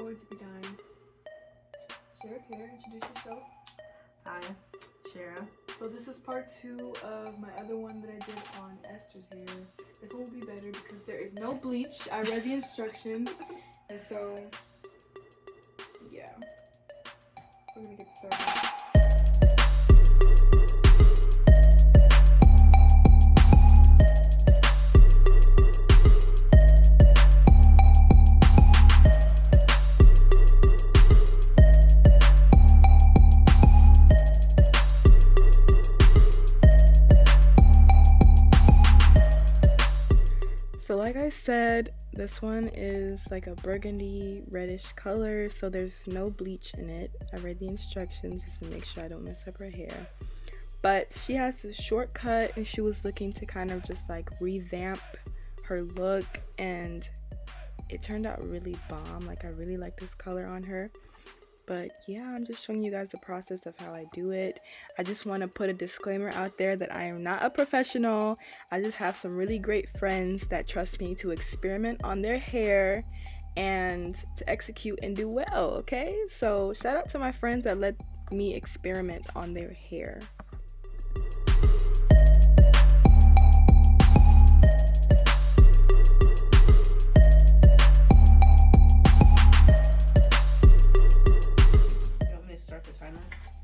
going to be dyeing Shara's hair. Introduce yourself. Hi, Shara. So this is part 2 of my other one that I did on Esther's hair. This one will be better because there is no bleach. I read the instructions, and so yeah, we're gonna get started. So like I said, this one is like a burgundy reddish color, so there's no bleach in it. I read the instructions just to make sure I don't mess up her hair. But she has this shortcut and she was looking to kind of just like revamp her look, and it turned out really bomb. Like I really like this color on her. But yeah, I'm just showing you guys the process of how I do it. I just want to put a disclaimer out there that I am not a professional. I just have some really great friends that trust me to experiment on their hair and to execute and do well, okay? So shout out to my friends that let me experiment on their hair.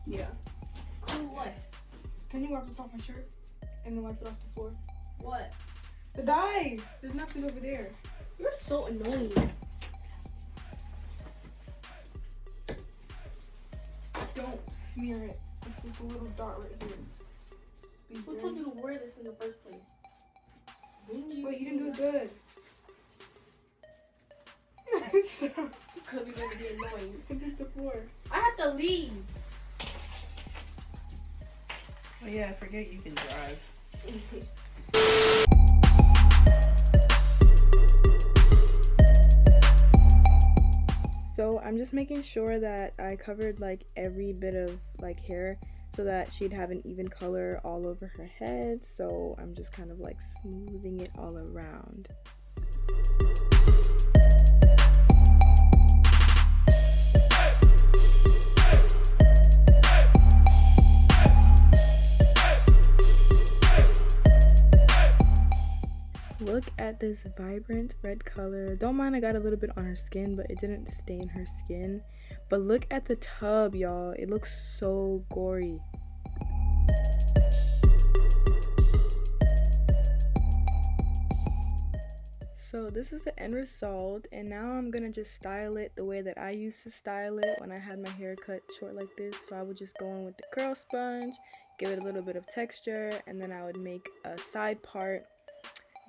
Yeah. Cool what? Can you wipe this off my shirt and then wipe it off the floor? What? The dye! There's nothing over there. You're so annoying. Don't smear it. It's just a little dot right here. Who told you to wear this in the first place? Wait, you didn't do it good. So, Because you're going to be annoying. hit the floor. I have to leave. Oh yeah, I forget you can drive. So I'm just making sure that I covered like every bit of like hair so that she'd have an even color all over her head. So I'm just kind of like smoothing it all around. Look at this vibrant red color. Don't mind I got a little bit on her skin, but it didn't stain her skin. But look at the tub, y'all. It looks so gory. So this is the end result, and now I'm gonna just style it the way that I used to style it when I had my hair cut short like this. So I would just go in with the curl sponge, give it a little bit of texture, and then I would make a side part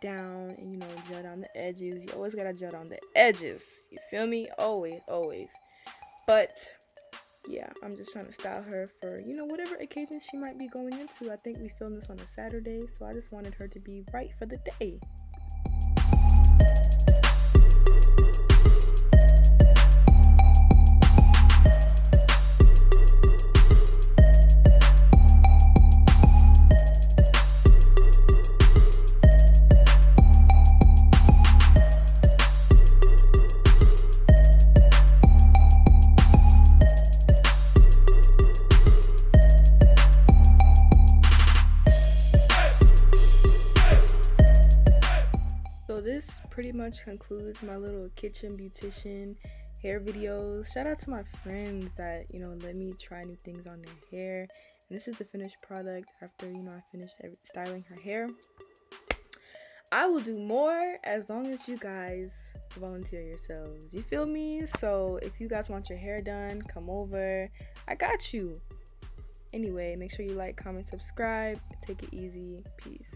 down and, you know, gel down the edges. You always gotta gel down the edges, you feel me? Always. But yeah, I'm just trying to style her for, you know, whatever occasion she might be going into. I think we filmed this on a Saturday, so I just wanted her to be right for the day. So this pretty much concludes my little kitchen beautician hair videos. Shout out to my friends that, you know, let me try new things on their hair. And this is the finished product after, you know, I finished styling her hair. I will do more as long as you guys volunteer yourselves. You feel me? So if you guys want your hair done, come over. I got you. Anyway, make sure you like, comment, subscribe. Take it easy. Peace.